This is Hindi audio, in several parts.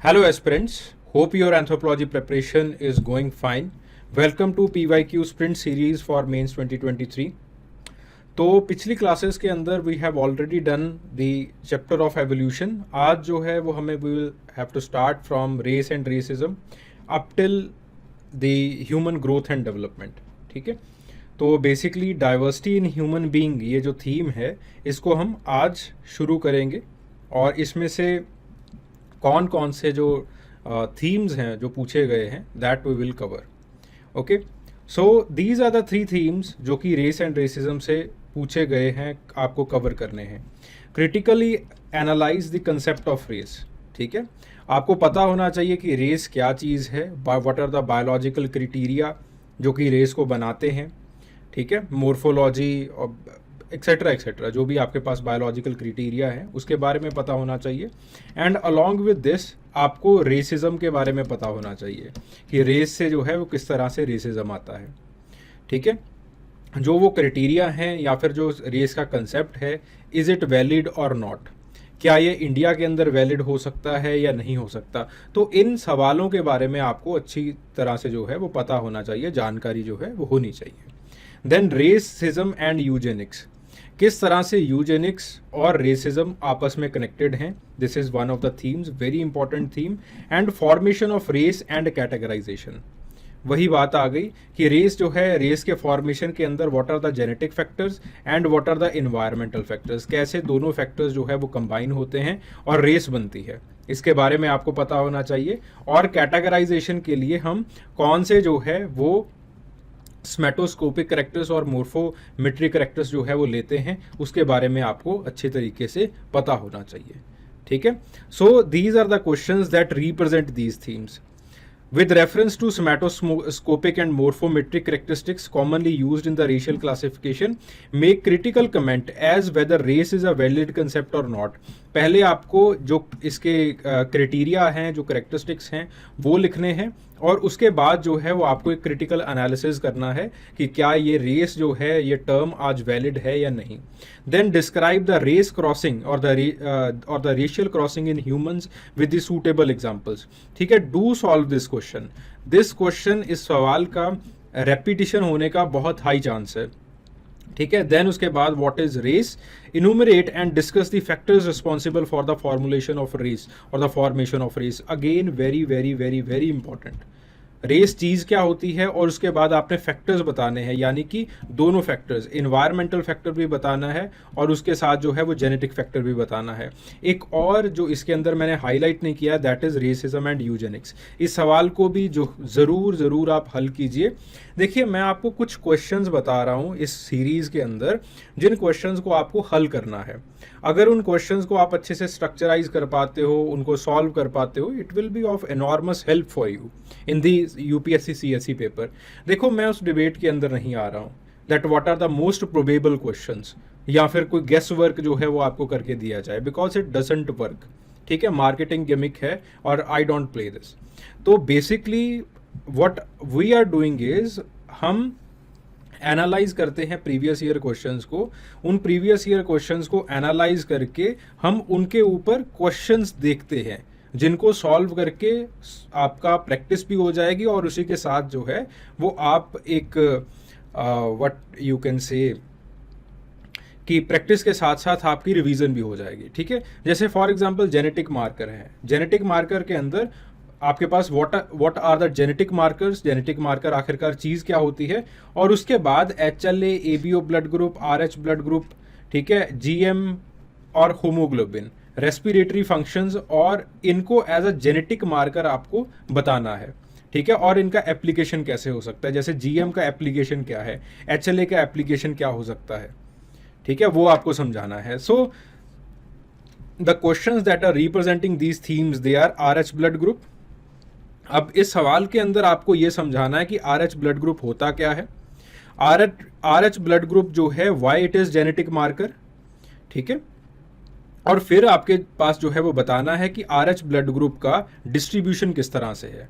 Hello aspirants, hope your anthropology preparation is going fine. Welcome to PYQ Sprint Series for Mains 2023. तो पिछली क्लासेस के अंदर we have already done the chapter of evolution. आज जो है वो हमें we will have to start from race and racism up till the human growth and development. ठीक है, तो basically diversity in human being ये जो थीम है इसको हम आज शुरू करेंगे और इसमें से कौन कौन से जो थीम्स हैं जो पूछे गए हैं that we will cover. Okay, so these are the three themes जो कि रेस एंड रेसिज्म से पूछे गए हैं, आपको कवर करने हैं. Critically analyse the concept of race. ठीक है, आपको पता होना चाहिए कि रेस क्या चीज़ है, what are the biological criteria जो कि रेस को बनाते हैं. ठीक है, मोर्फोलॉजी और एक्सेट्रा एक्सेट्रा जो भी आपके पास बायोलॉजिकल क्राइटेरिया है उसके बारे में पता होना चाहिए. एंड अलॉन्ग विद दिस आपको रेसिज्म के बारे में पता होना चाहिए कि रेस से जो है वो किस तरह से रेसिज्म आता है. ठीक है, जो वो क्राइटेरिया हैं या फिर जो रेस का कंसेप्ट है, इज़ इट वैलिड और नॉट, क्या ये इंडिया के अंदर वैलिड हो सकता है या नहीं हो सकता. तो इन सवालों के बारे में आपको अच्छी तरह से जो है वो पता होना चाहिए, जानकारी जो है वो होनी चाहिए. देन रेसिज्म एंड यूजेनिक्स, किस तरह से यूजेनिक्स और रेसिज्म आपस में कनेक्टेड हैं. This is one of the themes, very important theme. And formation of race and categorisation, वही बात आ गई कि रेस जो है, रेस के फॉर्मेशन के अंदर what are the genetic factors and what are the environmental factors, कैसे दोनों फैक्टर्स जो है वो कंबाइन होते हैं और रेस बनती है, इसके बारे में आपको पता होना चाहिए. और कैटेगराइजेशन के लिए हम कौन से जो है वो स्मेटोस्कोपिक करेक्टर्स और मोर्फोमेट्रिक करेक्टर्स जो है वो लेते हैं, उसके बारे में आपको अच्छे तरीके से पता होना चाहिए. ठीक है, so these are the questions that represent these themes. With reference to somatoscopic and morphometric characteristics commonly used in the racial classification, make critical comment as whether race is a valid concept or not. पहले आपको जो इसके क्राइटेरिया हैं, जो करेक्टरिस्टिक्स हैं वो लिखने हैं और उसके बाद जो है वो आपको एक क्रिटिकल एनालिसिस करना है कि क्या ये रेस जो है ये टर्म आज वैलिड है या नहीं. Then describe the race crossing और the racial crossing in humans with the suitable examples. ठीक है, do solve this question. This question, इस सवाल का रेपिटिशन होने का बहुत हाई चांस है. ठीक है, देन उसके बाद what is race, enumerate and discuss the factors responsible for the formulation of race और the formation of race. Again very very very very important. Race चीज़ क्या होती है और उसके बाद आपने फैक्टर्स बताने हैं, यानी कि दोनों फैक्टर्स, इन्वायरमेंटल फैक्टर भी बताना है और उसके साथ जो है वो जेनेटिक फैक्टर भी बताना है. एक और जो इसके अंदर मैंने हाईलाइट नहीं किया, that is racism and Eugenix. इस सवाल को भी जो ज़रूर आप हल कीजिए. देखिए, मैं आपको कुछ क्वेश्चंस बता रहा हूँ इस सीरीज़ के अंदर, जिन क्वेश्चंस को आपको हल करना है. अगर उन क्वेश्चंस को आप अच्छे से स्ट्रक्चराइज कर पाते हो, उनको सॉल्व कर पाते हो, it will be of enormous help for you in the UPSC CSE paper. देखो, मैं उस डिबेट के अंदर नहीं आ रहा हूँ that what are the most probable questions या फिर कोई गेस वर्क जो है वो आपको करके दिया जाए, बिकॉज इट डजंट वर्क. ठीक है, मार्केटिंग गिमिक है और आई डोंट प्ले दिस. तो basically what we are doing is हम एनालाइज करते हैं प्रीवियस ईयर क्वेश्चंस को. उन प्रीवियस ईयर क्वेश्चंस को एनालाइज करके हम उनके ऊपर क्वेश्चंस देखते हैं, जिनको सॉल्व करके आपका प्रैक्टिस भी हो जाएगी और उसी के साथ जो है वो आप एक व्हाट यू कैन से कि प्रैक्टिस के साथ साथ आपकी रिवीजन भी हो जाएगी. ठीक है, जैसे फॉर एग्जांपल जेनेटिक मार्कर है. जेनेटिक मार्कर के अंदर आपके पास what are the genetic markers, genetic marker आखिरकार चीज़ क्या होती है, और उसके बाद HLA, ABO blood group, RH blood group, ठीक है, GM और होमोग्लोबिन, रेस्पिरेटरी फंक्शंस, और इनको एज अ जेनेटिक मार्कर आपको बताना है. ठीक है, और इनका एप्लीकेशन कैसे हो सकता है, जैसे GM का एप्लीकेशन क्या है, HLA का एप्लीकेशन क्या हो सकता है. ठीक है, वो आपको समझाना है. So the questions that are representing these themes, they are RH blood group. अब इस सवाल के अंदर आपको ये समझाना है कि RH ब्लड ग्रुप होता क्या है. RH ब्लड ग्रुप जो है, why it is genetic marker. ठीक है, और फिर आपके पास जो है वो बताना है कि RH ब्लड ग्रुप का डिस्ट्रीब्यूशन किस तरह से है.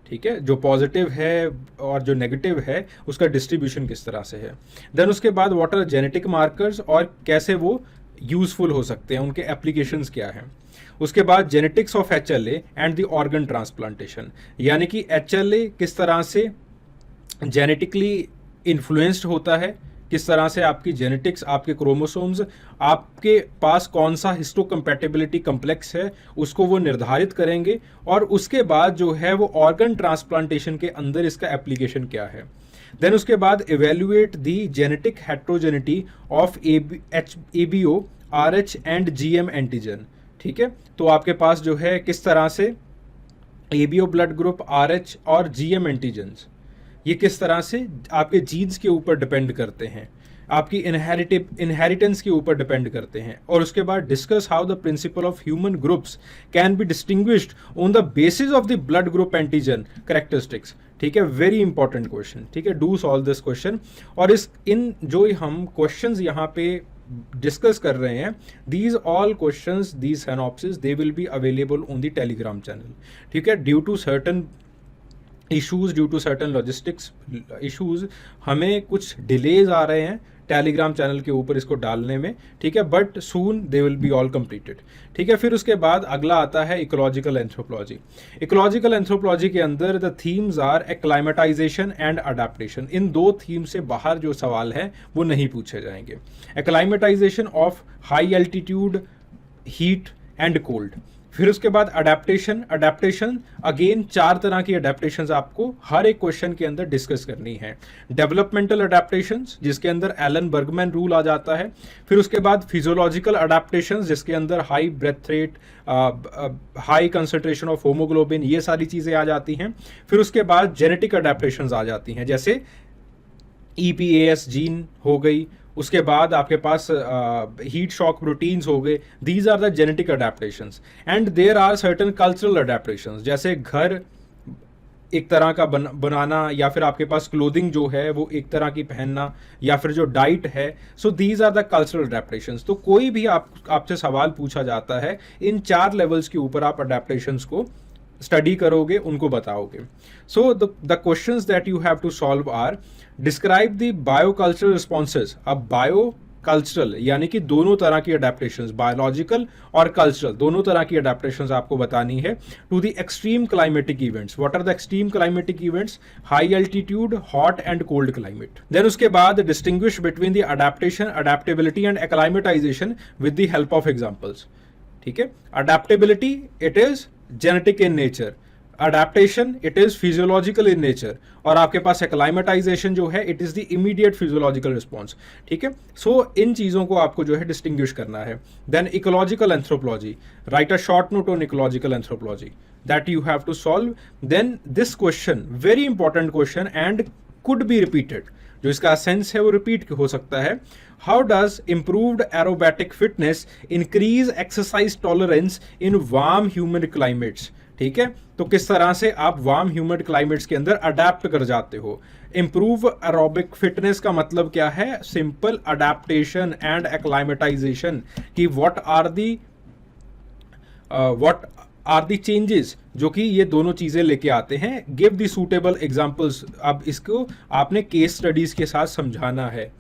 ठीक है, जो पॉजिटिव है और जो नेगेटिव है उसका डिस्ट्रीब्यूशन किस तरह से है. देन उसके बाद व्हाट आर जेनेटिक मार्कर्स और कैसे वो यूजफुल हो सकते हैं, उनके एप्लीकेशंस क्या हैं. उसके बाद genetics of HLA and the organ transplantation, यानी कि HLA किस तरह से जेनेटिकली इन्फ्लुएंस्ड होता है, किस तरह से आपकी जेनेटिक्स, आपके क्रोमोसोम्स, आपके पास कौन सा हिस्टोकम्पैटिबिलिटी कम्प्लेक्स है उसको वो निर्धारित करेंगे, और उसके बाद जो है वो ऑर्गन ट्रांसप्लांटेशन के अंदर इसका एप्लीकेशन क्या है। देन उसके बाद evaluate the genetic heterogeneity of ABO, RH and GM antigen. ठीक है, तो आपके पास जो है किस तरह से ABO ब्लड ग्रुप, RH और GM एंटीजन्स ये किस तरह से आपके जीन्स के ऊपर डिपेंड करते हैं, आपकी इनहेरिटेंस के ऊपर डिपेंड करते हैं। और उसके बाद discuss how the principle of human groups can be distinguished on the basis of the blood group antigen characteristics. ठीक है, वेरी इंपॉर्टेंट क्वेश्चन। ठीक है, डू सॉल्व दिस क्वेश्चन। और इन जो हम क्वेश्चंस यहाँ पे डिस्कस कर रहे हैं, these all questions, these synopsis, they will be available on the Telegram channel. ठीक है, due to certain issues, due to certain logistics issues, हमें कुछ डिलेज आ रहे हैं टेलीग्राम चैनल के ऊपर इसको डालने में। ठीक है, but soon they will be all completed. ठीक है, फिर उसके बाद अगला आता है इकोलॉजिकल एंथ्रोपोलॉजी। इकोलॉजिकल एंथ्रोपोलॉजी के अंदर the themes are acclimatization and adaptation. इन दो थीम से बाहर जो सवाल है वो नहीं पूछे जाएंगे। Acclimatization of high altitude, heat and cold. फिर उसके बाद अडेप्टेशन अगेन 4 तरह की अडेप्टेशंस आपको हर एक क्वेश्चन के अंदर डिस्कस करनी है। डेवलपमेंटल अडेप्टेशंस जिसके अंदर एलन बर्गमैन रूल आ जाता है। फिर उसके बाद फिजियोलॉजिकल अडेप्टेशंस जिसके अंदर high breath rate, high concentration of haemoglobin, ये सारी चीजें आ जाती हैं। फिर उसके बाद जेनेटिक अडेप्टेशंस आ जाती हैं, जैसे EPAS जीन हो गई, उसके बाद आपके पास हीट शॉक प्रोटीन्स हो गए। These are the genetic adaptations. And there are certain cultural adaptations, जैसे घर एक तरह का बनाना, या फिर आपके पास क्लोथिंग जो है वो एक तरह की पहनना, या फिर जो डाइट है। So these are the cultural adaptations. तो कोई भी आपसे सवाल पूछा जाता है, इन 4 लेवल्स के ऊपर आप अडेप्टेशंस को स्टडी करोगे, उनको बताओगे। So the questions that you have to solve are, describe the biocultural responses. अब बायो कल्चरल यानी कि दोनों तरह की अडेप्टेशंस, बायोलॉजिकल और कल्चरल, दोनों तरह की अडेप्टेशंस आपको बतानी है to the extreme climatic events. What are the extreme climatic events? High altitude, hot and cold climate. Then उसके बाद distinguish between the adaptation, adaptability and acclimatization with the help of examples. ठीक है, adaptability it is genetic in nature, adaptation it is physiological in nature, और आपके पास एक्लाइमेटाइजेशन जो है it is the immediate physiological response. ठीक है, सो इन चीजों को आपको जो है डिस्टिंग्विश करना है। Then ecological anthropology, write a short note on ecological anthropology that you have to solve. Then this question, very important question and could be repeated, जो इसका सेंस है वो रिपीट हो सकता है। How does improved aerobatic fitness increase exercise tolerance in warm humid climates? ठीक है, तो किस तरह से आप वार्म ह्यूमिड क्लाइमेट्स के अंदर अडेप्ट कर जाते हो। इंप्रूव एरोबिक फिटनेस का मतलब क्या है? सिंपल अडेप्टेशन एंड एक्लाइमेटाइजेशन की व्हाट आर दी चेंजेस जो कि ये दोनों चीजें लेके आते हैं। Give the suitable examples. अब इसको आपने केस स्टडीज के साथ समझाना है।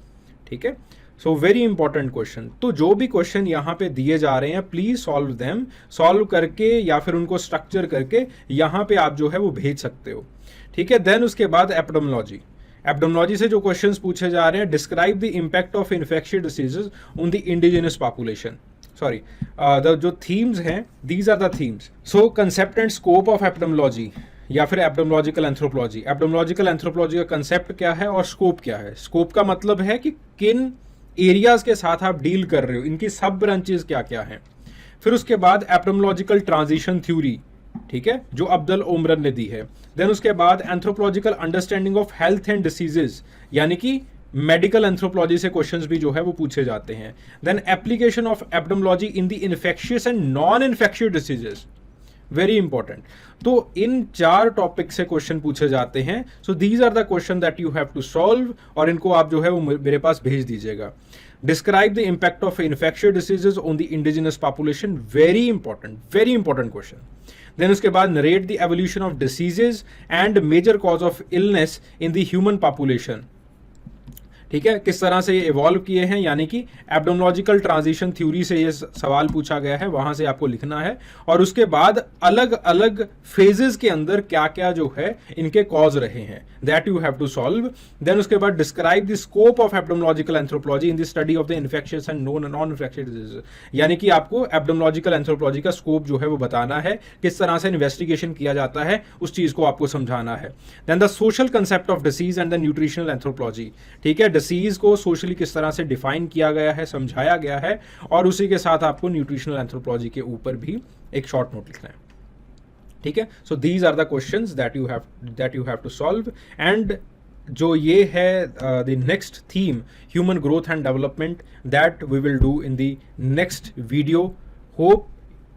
ठीक है, सो वेरी इंपॉर्टेंट क्वेश्चन। तो जो भी क्वेश्चन यहाँ पे दिए जा रहे हैं प्लीज सॉल्व देम, सॉल्व करके या फिर उनको स्ट्रक्चर करके यहाँ पे आप जो है वो भेज सकते हो। ठीक है, देन उसके बाद एपिडेमियोलॉजी। एपिडेमियोलॉजी से जो क्वेश्चंस पूछे जा रहे हैं, describe the impact of infectious diseases on the indigenous population. Sorry, जो थीम्स हैं, these are the themes. So concept and scope of epidemiology या फिर एपिडेमियोलॉजिकल एंथ्रोपोलॉजी। एपिडेमियोलॉजिकल एंथ्रोपोलॉजी का कंसेप्ट क्या है और स्कोप क्या है? स्कोप का मतलब है कि किन एरियाज के साथ आप डील कर रहे हो, इनकी सब ब्रांचेस क्या क्या हैं। फिर उसके बाद एपिडेमियोलॉजिकल ट्रांजिशन थ्योरी, ठीक है, जो अब्दुल ओमरन ने दी है। देन उसके बाद anthropological understanding of health and diseases, यानी कि मेडिकल एंथ्रोपोलॉजी से क्वेश्चंस भी जो है वो पूछे जाते हैं। Then application of epidemiology in the infectious and non infectious diseases, very important. तो इन 4 टॉपिक से क्वेश्चन पूछे जाते हैं। So these are the question that you have to solve, और इनको आप जो है वो मेरे पास भेज दीजिएगा। Describe the impact of infectious diseases on the indigenous population, very important question. Then उसके बाद narrate the evolution of diseases and major cause of illness in the human population. ठीक है, किस तरह से ये इवॉल्व किए हैं, यानी कि एब्डोमोलॉजिकल ट्रांजिशन थ्योरी से ये सवाल पूछा गया है, वहां से आपको लिखना है। और उसके बाद अलग अलग फेजेस के अंदर क्या क्या जो है इनके कॉज रहे हैं, that you have to solve. Then उसके बाद describe the scope of epidemiological anthropology in the study of the infectious and non infectious disease, यानी कि आपको एब्डोमोलॉजिकल एंथ्रोपोलॉजी का स्कोप जो है वो बताना है, किस तरह से इन्वेस्टिगेशन किया जाता है, उस चीज को आपको समझाना है। Then the social concept of disease and the nutritional anthropology, ठीक है, डिसीज को सोशली किस तरह से डिफाइन किया गया है, समझाया गया है, और उसी के साथ आपको न्यूट्रिशनल एंथ्रोपोलॉजी के ऊपर भी एक शॉर्ट नोट लिखना है, ठीक है। So these are the questions that you have to solve. And जो ये है the next theme, human growth and development, that we will do in the next video. Hope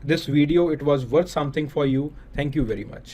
this video it was worth something for you. Thank you very much.